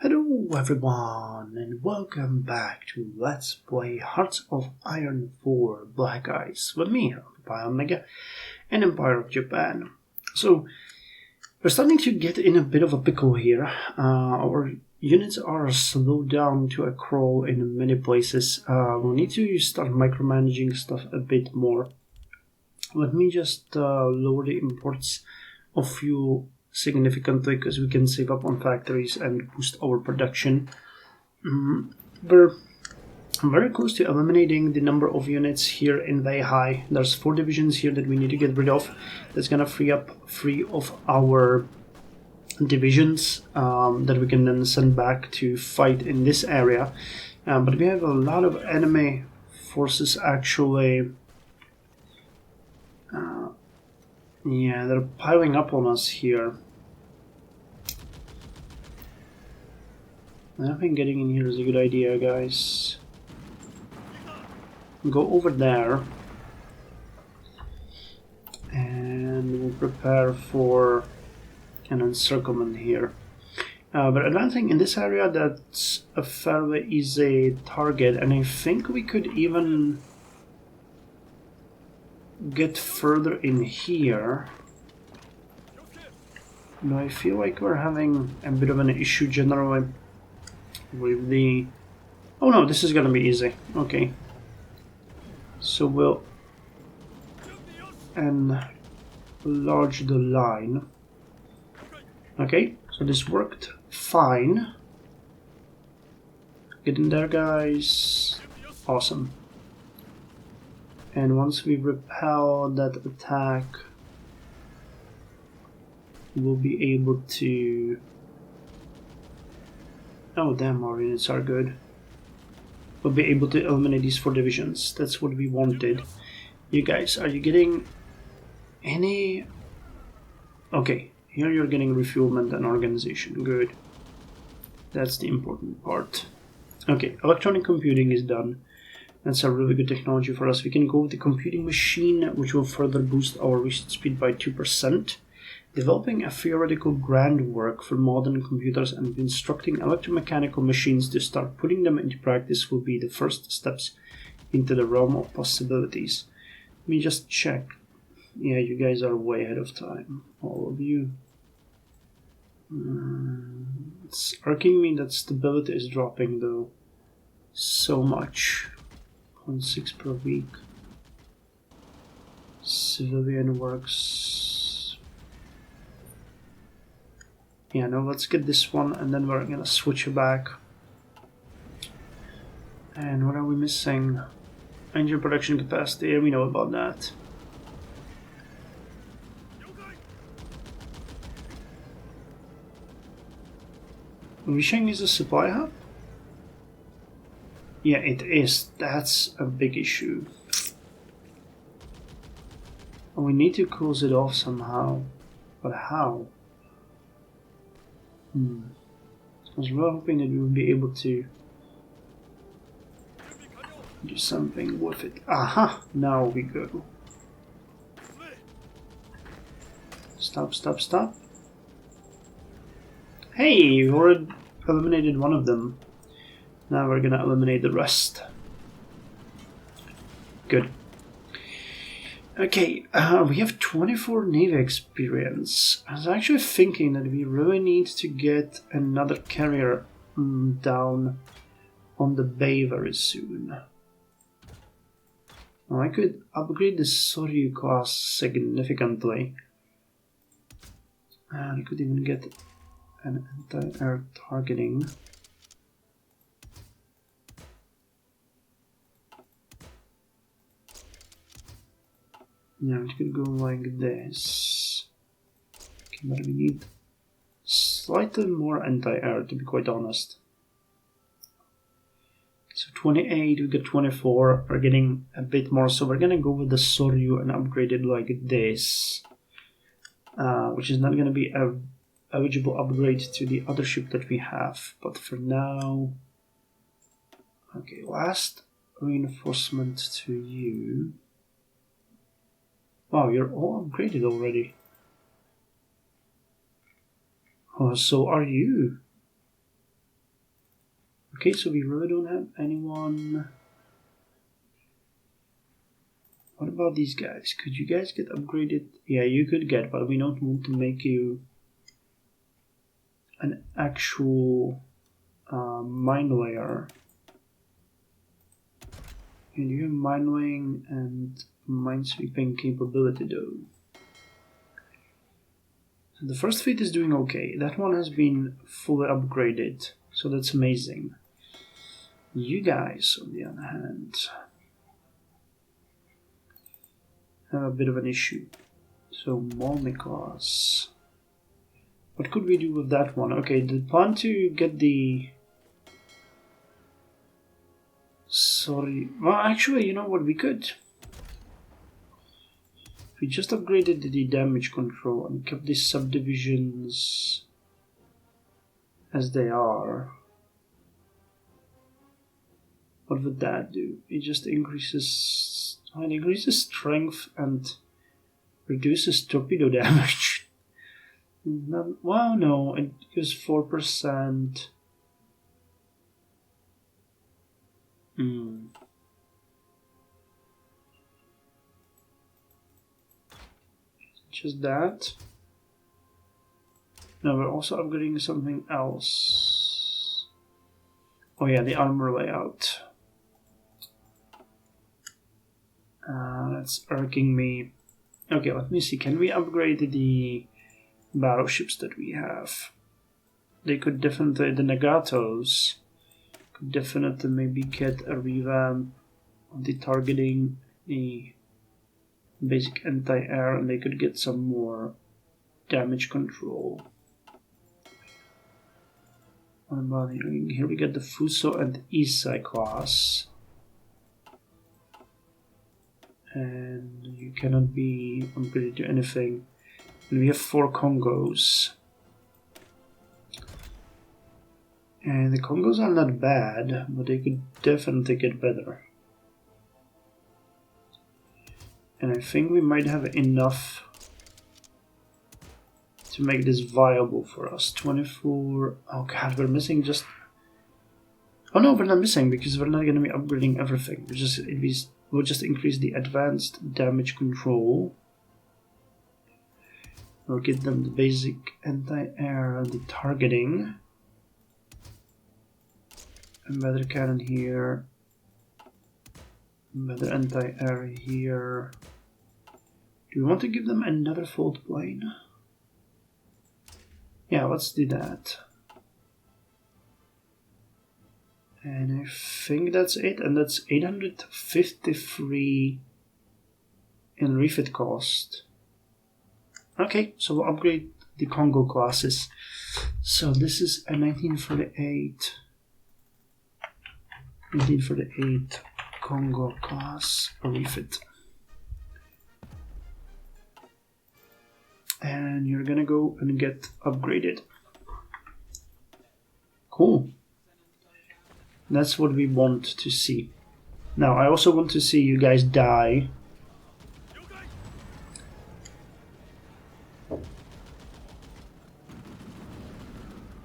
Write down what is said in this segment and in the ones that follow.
Hello everyone and welcome back to Let's Play Hearts of Iron 4 Black Ice with me, Omega, and Empire of Japan. So, we're starting to get in a bit of a pickle here. Our units are slowed down to a crawl in many places. We'll need to start micromanaging stuff a bit more. Let me just lower the imports of fuel significantly because we can save up on factories and boost our production. We're very close to eliminating the number of units here in Weihai. There's 4 divisions here that we need to get rid of. That's gonna free up 3 of our divisions that we can then send back to fight in this area. But we have a lot of enemy forces actually. Yeah, they're piling up on us here. I don't think getting in here is a good idea, guys. Go over there. And we'll prepare for an encirclement here. But another thing, in this area, that's a fairly easy target, and I think we could even get further in here. No, I feel like we're having a bit of an issue generally with the... Oh no, this is gonna be easy. Okay. So we'll enlarge the line. Okay, so this worked fine. Get in there, guys. Awesome. And once we repel that attack, we'll be able to... Oh damn, our units are good. We'll be able to eliminate these 4 divisions. That's what we wanted. You guys, are you getting any... Okay, here you're getting refuelment and organization. Good. That's the important part. Okay, electronic computing is done. That's a really good technology for us. We can go with the computing machine, which will further boost our research speed by 2%. Developing a theoretical groundwork for modern computers and instructing electromechanical machines to start putting them into practice will be the first steps into the realm of possibilities. Let me just check. Yeah, you guys are way ahead of time, all of you. It's irking me that stability is dropping though so much. 0.6 per week. Civilian works. Yeah, no, let's get this one and then we're gonna switch it back. And what are we missing? Engine production capacity, we know about that. Wishing is a supply hub? Yeah, it is. That's a big issue. We need to close it off somehow. But how? I was really hoping that we would be able to do something with it. Aha! Now we go. Stop, stop, stop. Hey, we already eliminated one of them. Now we're gonna eliminate the rest. Good. Okay, we have 24 Navy experience. I was actually thinking that we really need to get another carrier down on the bay very soon. Now, I could upgrade the Soryu class significantly. And I could even get an anti-air targeting. Yeah, it could go like this. Okay, but we need slightly more anti-air, to be quite honest. So 28, we got 24, we're getting a bit more, so we're gonna go with the Soryu and upgrade it like this. Which is not gonna be a eligible upgrade to the other ship that we have, but for now... Okay, last reinforcement to you. Wow, you're all upgraded already. Oh, so are you. Okay, so we really don't have anyone. What about these guys? Could you guys get upgraded? Yeah, you could get, but we don't want to make you an actual mine layer. And you have mine laying and mine sweeping capability though. So the first fleet is doing okay. That one has been fully upgraded, so that's amazing. You guys, on the other hand, have a bit of an issue. So Molny class. What could we do with that one? Okay, the plan to get the... Sorry. Well, actually, you know what? We could... We just upgraded the damage control and kept these subdivisions as they are. What would that do? It just increases... It increases strength and reduces torpedo damage. Well, no, it gives 4%. Just that. No, we're also upgrading something else. Oh yeah, the armor layout. That's irking me. Okay, let me see. Can we upgrade the battleships that we have? They could definitely, the Nagatos could definitely maybe get a revamp of the targeting, the basic anti-air, and they could get some more damage control. What about here? We get the Fuso and Isai class. And you cannot be upgraded to anything. And we have 4 Congos. And the Congos are not bad, but they could definitely get better. And I think we might have enough to make this viable for us. 24... Oh god, we're missing just... Oh no, we're not missing, because we're not going to be upgrading everything. We'll just increase the advanced damage control. We'll give them the basic anti-air and the targeting. And better cannon here. Better anti-air here. Do we want to give them another fault plane? Yeah, let's do that. And I think that's it, and that's 853 in refit cost. Okay, so we'll upgrade the Congo classes. So this is a 1948 Congo class refit. And you're gonna go and get upgraded. Cool. That's what we want to see. Now, I also want to see you guys die.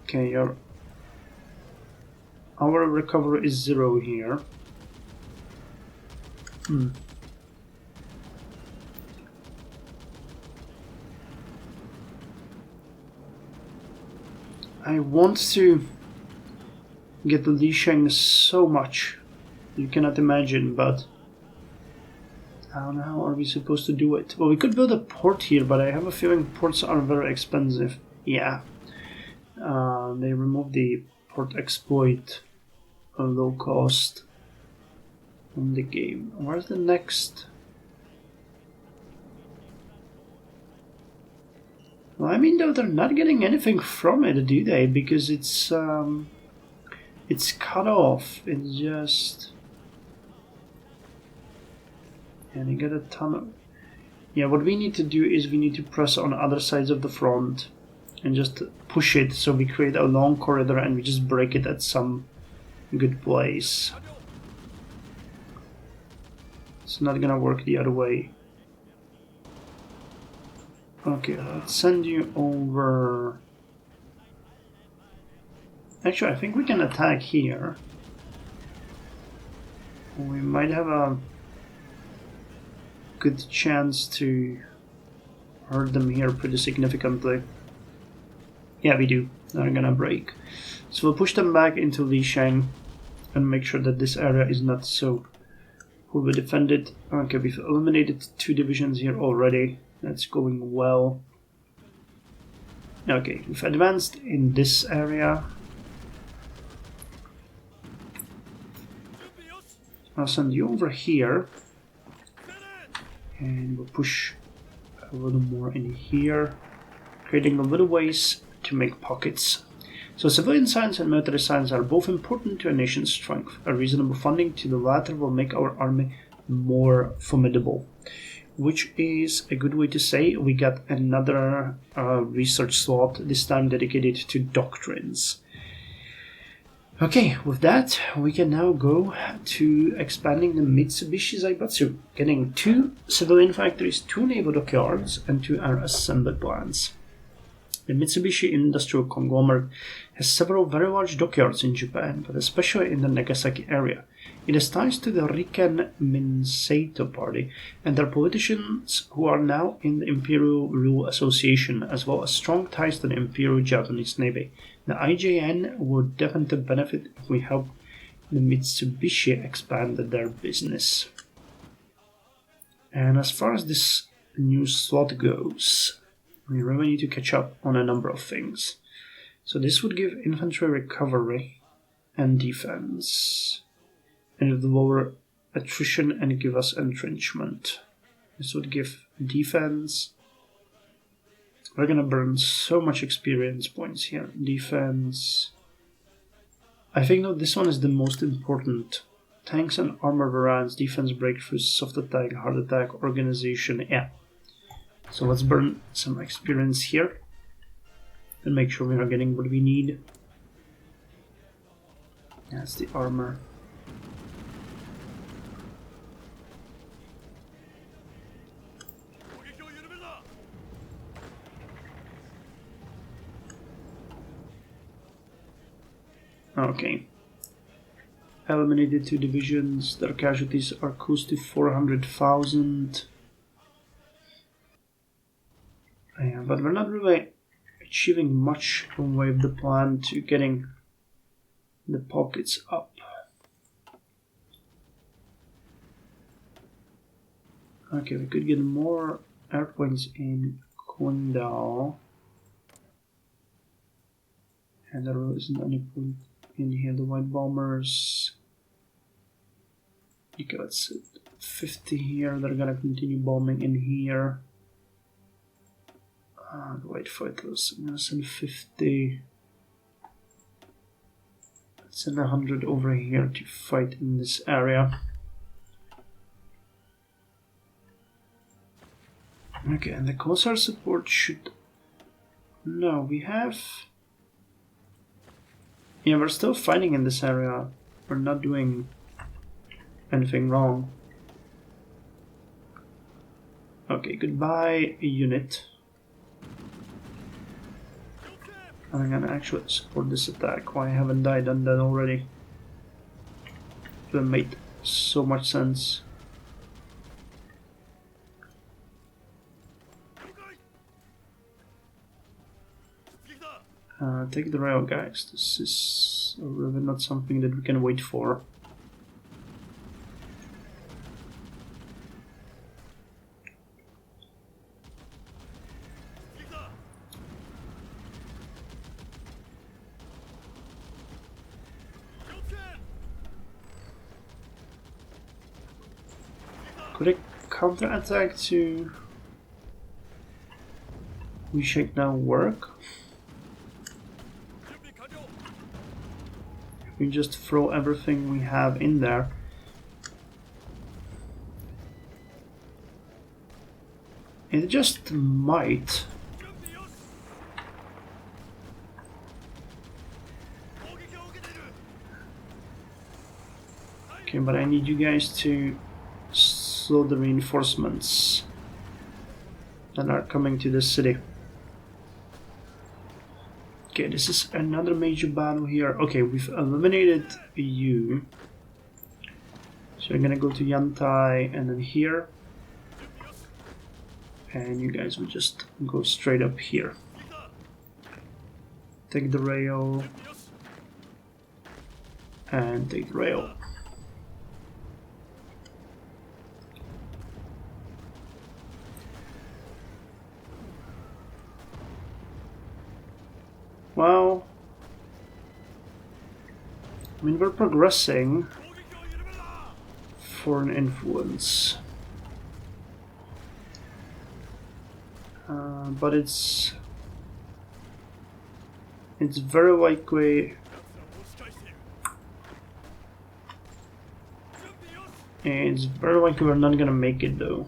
Okay, our recovery is 0 here. I want to get the Li Sheng so much, you cannot imagine, but how are we supposed to do it? Well, we could build a port here, but I have a feeling ports are very expensive. Yeah, they removed the port exploit low cost from the game. Where's the next? Well, I mean, though, they're not getting anything from it, do they? Because it's cut off. It's just... And they get a ton of... Yeah, what we need to do is we need to press on other sides of the front and just push it so we create a long corridor and we just break it at some good place. It's not gonna work the other way. Okay, let's send you over Actually, I think we can attack here. We might have a good chance to hurt them here pretty significantly. Yeah, we do. They're gonna break. So we'll push them back into Lisheng and make sure that this area is not so fully defended. Okay, we've eliminated 2 divisions here already. That's going well. Okay, we've advanced in this area. I'll send you over here. And we'll push a little more in here, creating a little ways to make pockets. So civilian science and military science are both important to a nation's strength. A reasonable funding to the latter will make our army more formidable. Which is a good way to say we got another research slot, this time dedicated to doctrines. Okay, with that, we can now go to expanding the Mitsubishi Zaibatsu, getting 2 civilian factories, 2 naval dockyards, and 2 air assembly plants. The Mitsubishi Industrial Conglomerate has several very large dockyards in Japan, but especially in the Nagasaki area. It has ties to the Riken Minseito Party and their politicians who are now in the Imperial Rule Association, as well as strong ties to the Imperial Japanese Navy. The IJN would definitely benefit if we help the Mitsubishi expand their business. And as far as this new slot goes, we really need to catch up on a number of things. So this would give infantry recovery and defense. And it would lower attrition and give us entrenchment. This would give defense. We're gonna burn so much experience points here. Defense. I think that this one is the most important. Tanks and armor variants, defense breakthroughs, soft attack, hard attack, organization, yeah. So let's burn some experience here. And make sure we are getting what we need. That's the armor. Okay. Eliminated 2 divisions. Their casualties are close to 400,000. Yeah, but we're not really achieving much from way of the plan to getting the pockets up. Okay, we could get more airplanes in Kundal. And there isn't any point in here. The white bombers. Okay, let's set 50 here. They're gonna continue bombing in here. The white fighters. I'm gonna send 50. Let's send 100 over here to fight in this area. Okay, and the Cossar support should... No, we have... Yeah, we're still fighting in this area. We're not doing anything wrong. Okay, goodbye, unit. I'm gonna actually support this attack. Why I haven't died on that already? It made so much sense. Take the rail, guys. This is really not something that we can wait for. Could I counter-attack to reshape now work? We just throw everything we have in there. It just might. Okay, but I need you guys to slow the reinforcements that are coming to the city. Okay, this is another major battle here. Okay, we've eliminated you. So I'm gonna go to Yantai and then here. And you guys will just go straight up here. Take the rail. And take the rail. Well, I mean, we're progressing for an influence, but it's very likely we're not gonna make it though.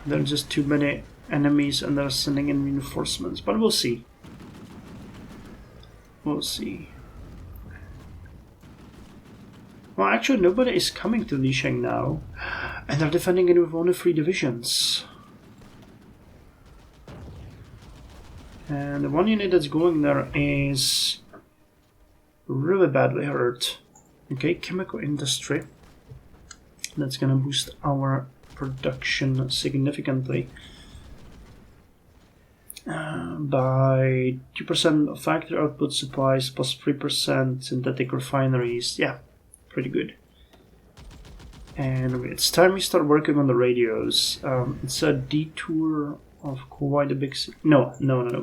There are just too many enemies and they're sending in reinforcements, but we'll see. We'll see. Well, actually nobody is coming to Lisheng now, and they're defending it with only 3 divisions. And the one unit that's going there is really badly hurt. Okay, chemical industry. That's gonna boost our production significantly by 2% factory output supplies plus 3% synthetic refineries. Yeah, pretty good. And it's time we start working on the radios. It's a detour of quite a big... No,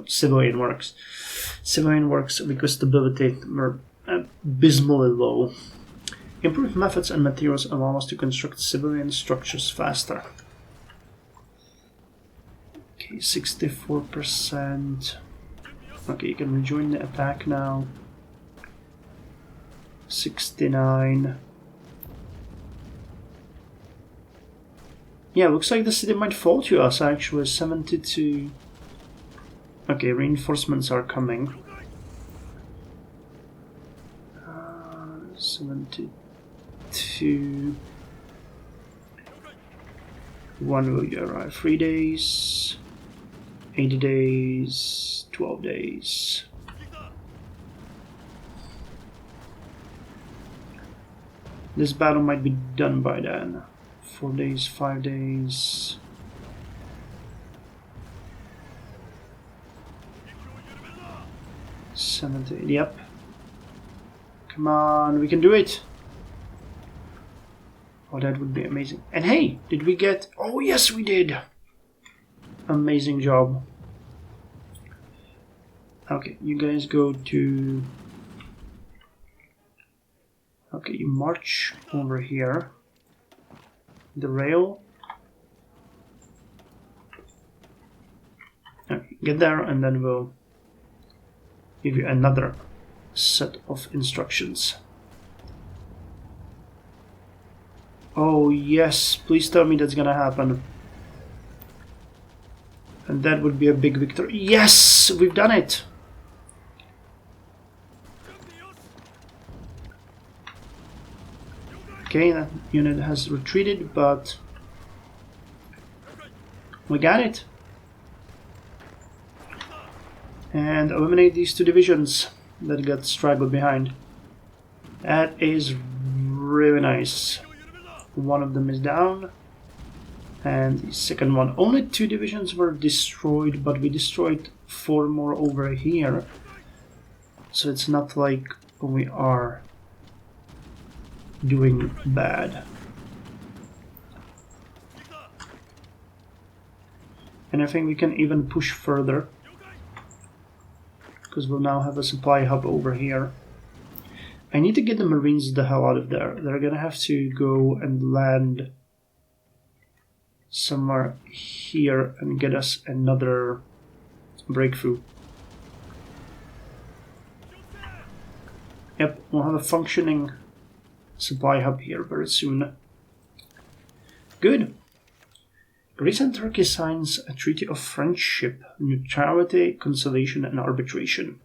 civilian works. Civilian works because stability were abysmally low. Improved methods and materials allow us to construct civilian structures faster. Okay, 64%. Okay, you can rejoin the attack now. 69. Yeah, looks like the city might fall to us actually. 72. Okay, reinforcements are coming. 72. 1 will arrive 3 days, 80 days, 12 days. This battle might be done by then. 4 days, 5 days. Yep. Come on, we can do it. Oh, that would be amazing. And hey, did we get... Oh, yes, we did. Amazing job. Okay, you guys go to... Okay, you march over here. The rail. Okay, get there and then we'll give you another set of instructions. Oh yes, please tell me that's gonna happen. And that would be a big victory. Yes, we've done it! Okay, that unit has retreated, but we got it. And eliminate these 2 divisions that got straggled behind. That is really nice. One of them is down, and the second one. Only 2 divisions were destroyed, but we destroyed 4 more over here. So it's not like we are doing bad. And I think we can even push further, because we'll now have a supply hub over here. I need to get the Marines the hell out of there. They're gonna have to go and land somewhere here and get us another breakthrough. Yep, we'll have a functioning supply hub here very soon. Good. Greece and Turkey signs a treaty of friendship, neutrality, conciliation and arbitration.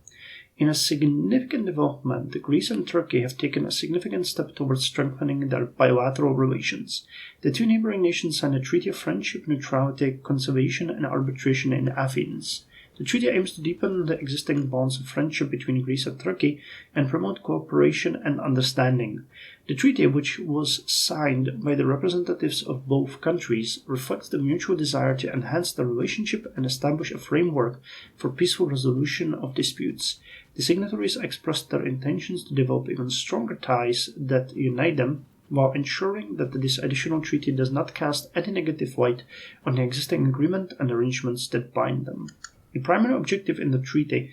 In a significant development, Greece and Turkey have taken a significant step towards strengthening their bilateral relations. The two neighboring nations signed a treaty of friendship, neutrality, conservation, and arbitration in Athens. The treaty aims to deepen the existing bonds of friendship between Greece and Turkey and promote cooperation and understanding. The treaty, which was signed by the representatives of both countries, reflects the mutual desire to enhance the relationship and establish a framework for peaceful resolution of disputes. The signatories expressed their intentions to develop even stronger ties that unite them, while ensuring that this additional treaty does not cast any negative light on the existing agreement and arrangements that bind them. The primary objective in the treaty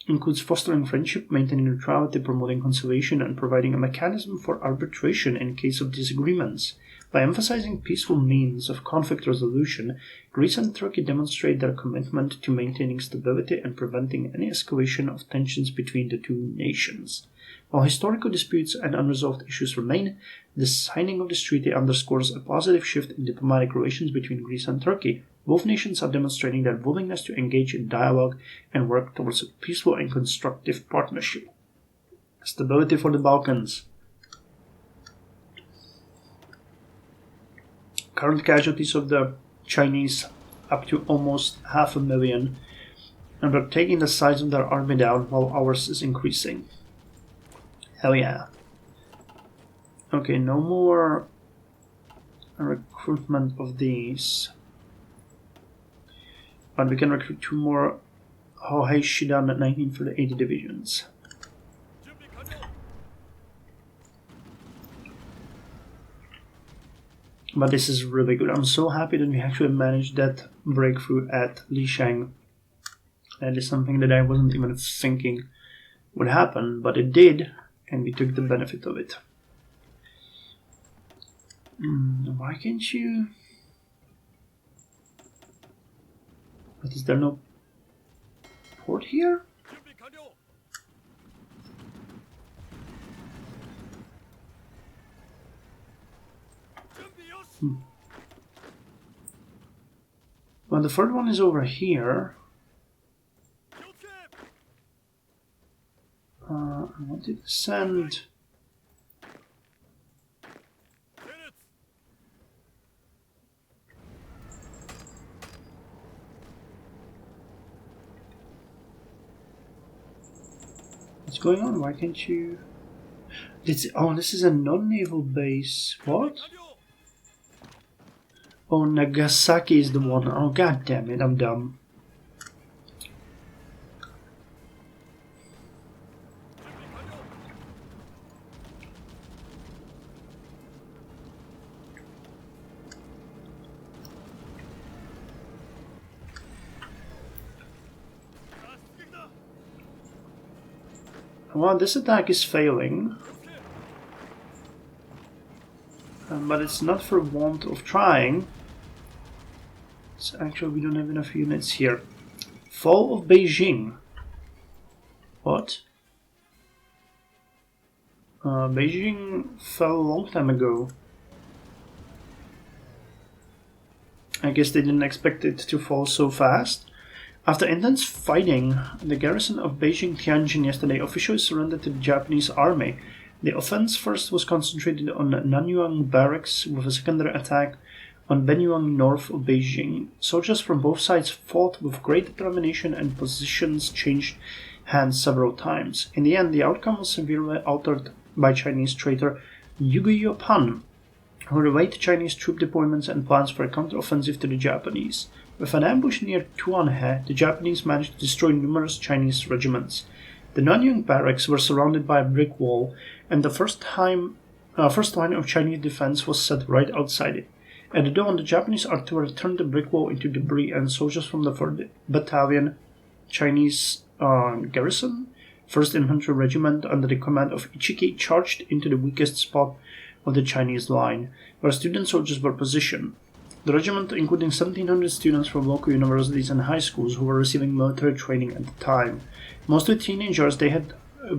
includes fostering friendship, maintaining neutrality, promoting conciliation, and providing a mechanism for arbitration in case of disagreements. By emphasizing peaceful means of conflict resolution, Greece and Turkey demonstrate their commitment to maintaining stability and preventing any escalation of tensions between the two nations. While historical disputes and unresolved issues remain, the signing of this treaty underscores a positive shift in diplomatic relations between Greece and Turkey. Both nations are demonstrating their willingness to engage in dialogue and work towards a peaceful and constructive partnership. Stability for the Balkans. Current casualties of the Chinese up to almost 500,000, and they're taking the size of their army down while ours is increasing. Hell yeah. Okay, no more recruitment of these. But we can recruit 2 more Hohei Shidan at 19 for the 80 divisions. But this is really good. I'm so happy that we actually managed that breakthrough at Lishang. That is something that I wasn't even thinking would happen, but it did, and we took the benefit of it. Why can't you... But is there no port here? Well, the third one is over here. I wanted to send... What's going on? Why can't you... this is a non-naval base. What? Oh, Nagasaki is the one. Oh, god damn it, I'm dumb. Well, this attack is failing. But it's not for want of trying. So actually, we don't have enough units here. Fall of Beijing. What? Beijing fell a long time ago. I guess they didn't expect it to fall so fast. After intense fighting, the garrison of Beijing-Tianjin yesterday officially surrendered to the Japanese army. The offense first was concentrated on Nanyuan barracks, with a secondary attack on Benyuan north of Beijing. Soldiers from both sides fought with great determination and positions changed hands several times. In the end, the outcome was severely altered by Chinese traitor Yuguyo Pan, who relayed Chinese troop deployments and plans for a counteroffensive to the Japanese. With an ambush near Tuanhe, the Japanese managed to destroy numerous Chinese regiments. The Nanyang barracks were surrounded by a brick wall, and the first line of Chinese defense was set right outside it. At the dawn, the Japanese artillery turned the brick wall into debris, and soldiers from the 3rd Battalion Chinese garrison, 1st Infantry Regiment under the command of Ichiki, charged into the weakest spot of the Chinese line, where student soldiers were positioned. The regiment, including 1,700 students from local universities and high schools who were receiving military training at the time. Mostly teenagers, they had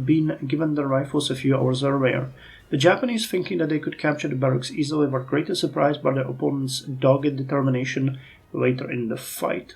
been given their rifles a few hours earlier. The Japanese, thinking that they could capture the barracks easily, were greatly surprised by their opponent's dogged determination later in the fight.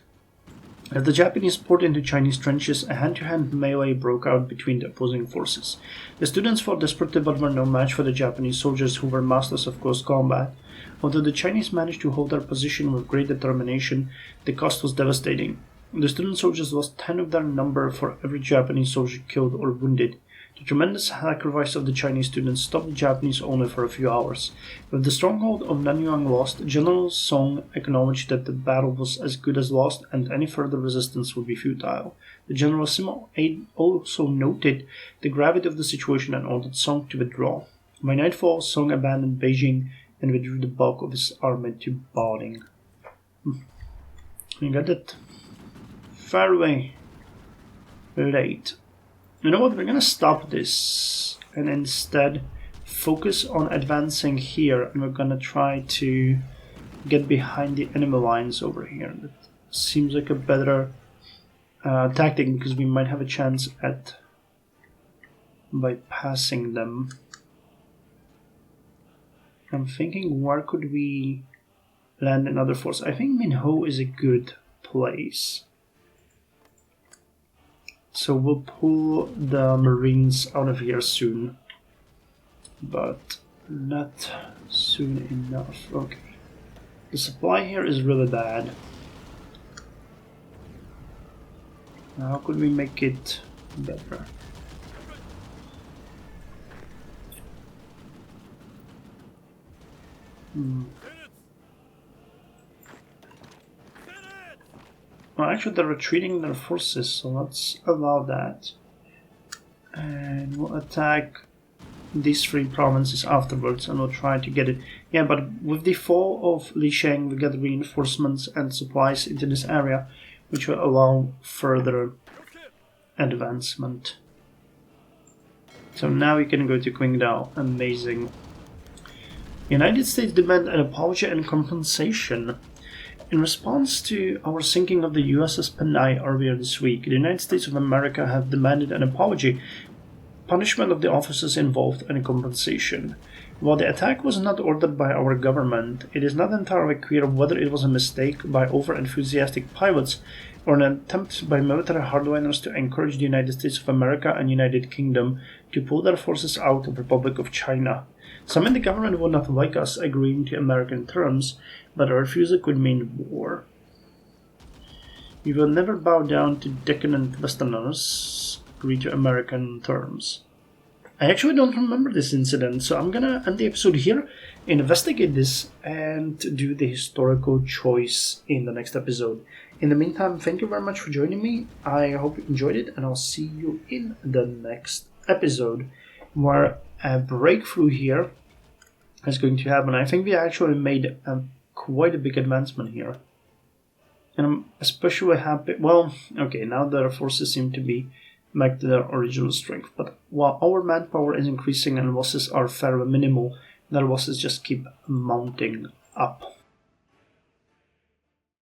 As the Japanese poured into Chinese trenches, a hand-to-hand melee broke out between the opposing forces. The students fought desperately but were no match for the Japanese soldiers, who were masters of close combat. Although the Chinese managed to hold their position with great determination, the cost was devastating. The student soldiers lost 10 of their number for every Japanese soldier killed or wounded. The tremendous sacrifice of the Chinese students stopped the Japanese only for a few hours. With the stronghold of Nanyuan lost, General Song acknowledged that the battle was as good as lost and any further resistance would be futile. The generalissimo also noted the gravity of the situation and ordered Song to withdraw. By nightfall, Song abandoned Beijing and withdrew the bulk of his army to Baoding. You got it fairly late. You know what, we're gonna stop this and instead focus on advancing here, and we're gonna try to get behind the enemy lines over here. That seems like a better tactic, because we might have a chance at bypassing them. I'm thinking, where could we land another force? I think Minho is a good place. So we'll pull the Marines out of here soon, but not soon enough. Okay. The supply here is really bad. How could we make it better? Well, actually, they're retreating their forces, so let's allow that. And we'll attack these 3 provinces afterwards, and we'll try to get it. Yeah, but with the fall of Li Sheng, we get reinforcements and supplies into this area, which will allow further advancement. So now we can go to Qingdao. Amazing. United States demand an apology and compensation. In response to our sinking of the USS Panay earlier this week, the United States of America have demanded an apology, punishment of the officers involved, and compensation. While the attack was not ordered by our government, it is not entirely clear whether it was a mistake by over-enthusiastic pilots or an attempt by military hardliners to encourage the United States of America and United Kingdom to pull their forces out of the Republic of China. Some in the government would not like us agreeing to American terms, but a refusal could mean war. We will never bow down to decadent Westerners. Agree to American terms. I actually don't remember this incident, so I'm gonna end the episode here, investigate this, and do the historical choice in the next episode. In the meantime, thank you very much for joining me. I hope you enjoyed it, and I'll see you in the next episode, where a breakthrough here is going to happen. I think we actually made quite a big advancement here. And I'm especially happy. Well, okay, now their forces seem to be back to their original strength. But while our manpower is increasing and losses are fairly minimal, their losses just keep mounting up.